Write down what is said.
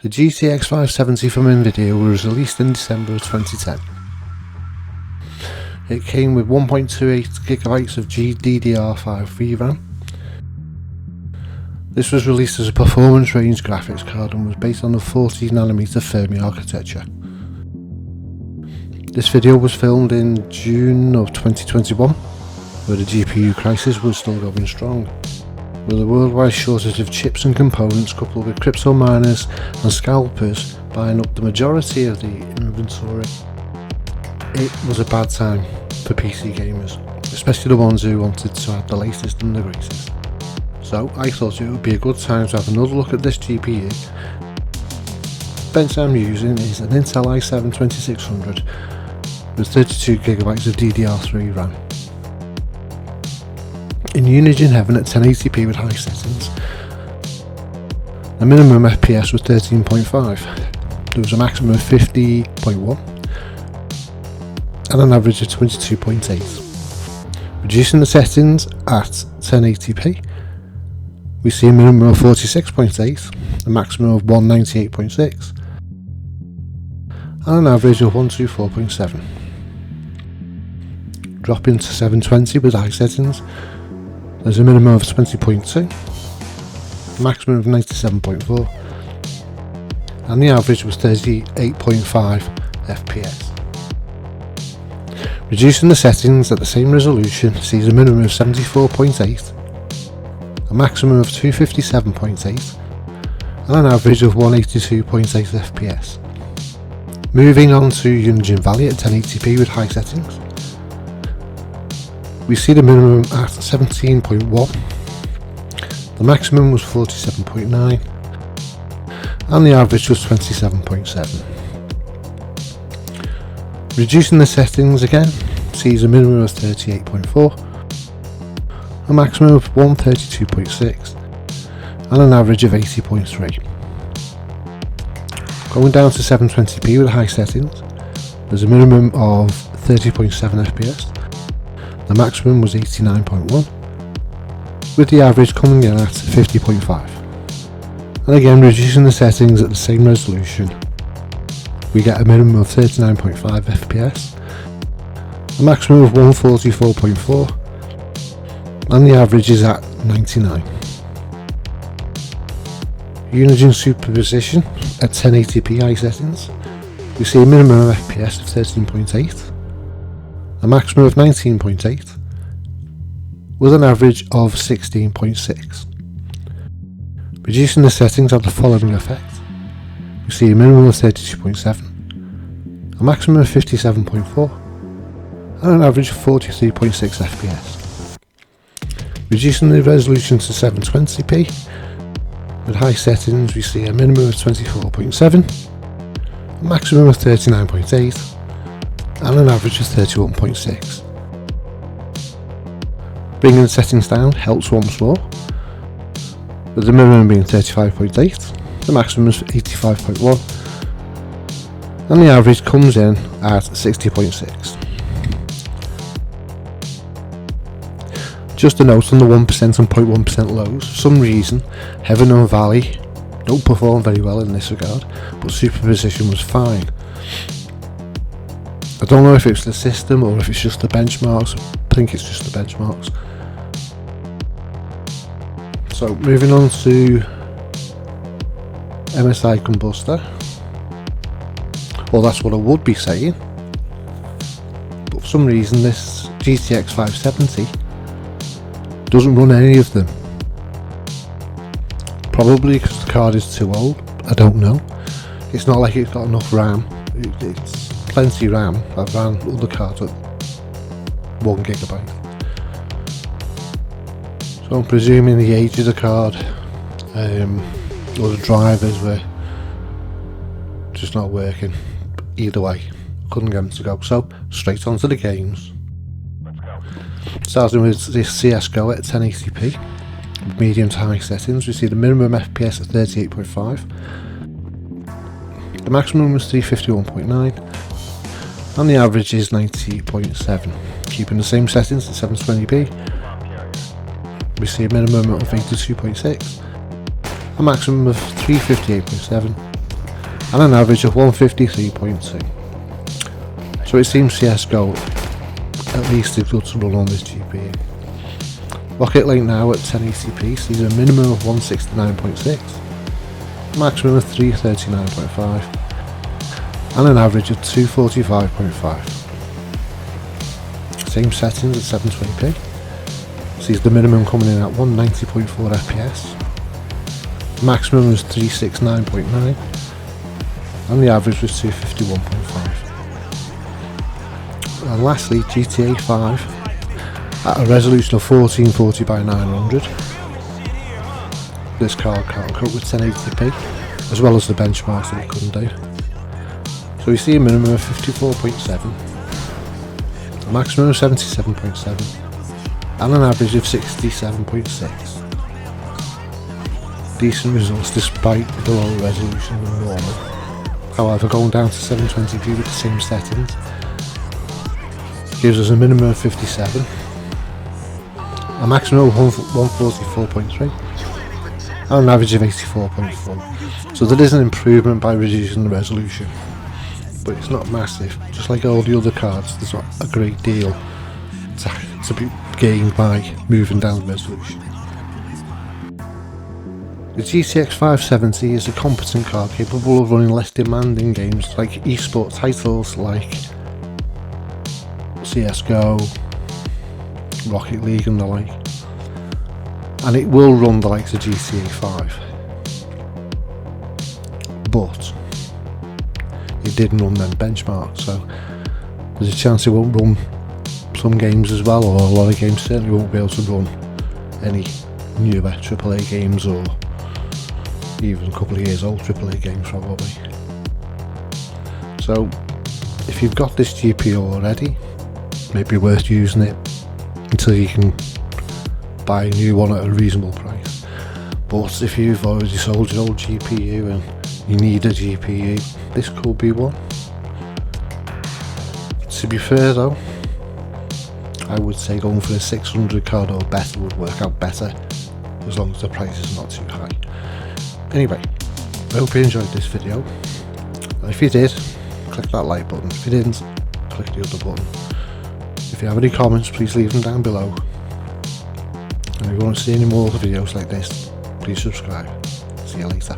The GTX 570 from Nvidia was released in December of 2010. It came with 1.28GB of GDDR5 VRAM. This was released as a performance range graphics card and was based on a 40nm Fermi architecture. This video was filmed in June of 2021, where the GPU crisis was still going strong. With a worldwide shortage of chips and components coupled with crypto miners and scalpers buying up the majority of the inventory, it was a bad time for PC gamers, especially the ones who wanted to have the latest and the greatest. So I thought it would be a good time to have another look at this GPU. The bench I'm using is an Intel i7 2600 with 32GB of DDR3 RAM. In Unigine Heaven at 1080p with high settings, the minimum FPS was 13.5, there was a maximum of 50.1 and an average of 22.8. Reducing the settings at 1080p, we see a minimum of 46.8, a maximum of 198.6 and an average of 124.7. Dropping to 720 with high settings, there's a minimum of 20.2, a maximum of 97.4 and the average was 38.5 FPS. Reducing the settings at the same resolution sees a minimum of 74.8, a maximum of 257.8 and an average of 182.8 FPS. Moving on to Unigine Valley at 1080p with high settings, we see the minimum at 17.1, the maximum was 47.9 and the average was 27.7. Reducing the settings again sees a minimum of 38.4, a maximum of 132.6 and an average of 80.3. Going down to 720p with high settings, there's a minimum of 30.7 FPS. The maximum was 89.1, with the average coming in at 50.5. And again, reducing the settings at the same resolution, we get a minimum of 39.5 FPS, a maximum of 144.4, and the average is at 99. Unigine Superposition at 1080p high settings, we see a minimum of FPS of 13.8, a maximum of 19.8 with an average of 16.6. Reducing the settings have the following effect. We see a minimum of 32.7, a maximum of 57.4 and an average of 43.6 FPS. Reducing the resolution to 720p with high settings, we see a minimum of 24.7, a maximum of 39.8 and an average of 31.6. Bringing the settings down helps once more, with the minimum being 35.8, the maximum is 85.1 and the average comes in at 60.6. Just a note on the 1% and 0.1% lows, for some reason Heaven and Valley don't perform very well in this regard, but Superposition was fine. I don't know if it's the system or if it's just the benchmarks. I think it's just the benchmarks. So moving on to MSI Kombuster. Well, that's what I would be saying, but for some reason this GTX 570 doesn't run any of them. Probably because the card is too old, I don't know. It's not like it's got enough RAM. It's plenty RAM. I've ran other cards at 1GB. So I'm presuming the age of the card or the drivers were just not working. Either way, couldn't get them to go. So straight on to the games. Starting with this CSGO at 1080p with medium to high settings, we see the minimum FPS at 38.5, the maximum was 351.9 and the average is 90.7. Keeping the same settings at 720p, we see a minimum of 82.6, a maximum of 358.7 and an average of 153.2. So it seems CSGO at least is good to run on this GPU. Rocket League now at 1080p sees a minimum of 169.6, maximum of 339.5, and an average of 245.5. Same settings at 720p sees the minimum coming in at 190.4 FPS, maximum was 369.9, and the average was 251.5. And lastly, GTA 5 at a resolution of 1440 by 900. This card can't cope with 1080p, as well as the benchmarks that it couldn't do. So we see a minimum of 54.7, a maximum of 77.7, and an average of 67.6. Decent results despite the lower resolution than normal. However, going down to 720p with the same settings gives us a minimum of 57, a maximum of 144.3, and an average of 84.4. So there is an improvement by reducing the resolution, but it's not massive. Just like all the other cards, there's not a great deal to be gained by moving down the resolution. The GTX 570 is a competent card capable of running less demanding games like esports titles like CSGO, Rocket League and the like, and it will run the likes of GTA 5, but it didn't run them benchmarks, so there's a chance it won't run some games as well, or a lot of games certainly won't be able to run any newer AAA games, or even a couple of years old AAA games probably. So if you've got this GPU already, maybe worth using it until you can buy a new one at a reasonable price. But if you've already sold your old GPU and you need a GPU, this could be one. To be fair though, I would say going for a 600 card or better would work out better, as long as the price is not too high. Anyway, I hope you enjoyed this video, and if you did, click that like button. If you didn't, click the other button. If you have any comments, please leave them down below, and if you want to see any more videos like this, please subscribe. See you later.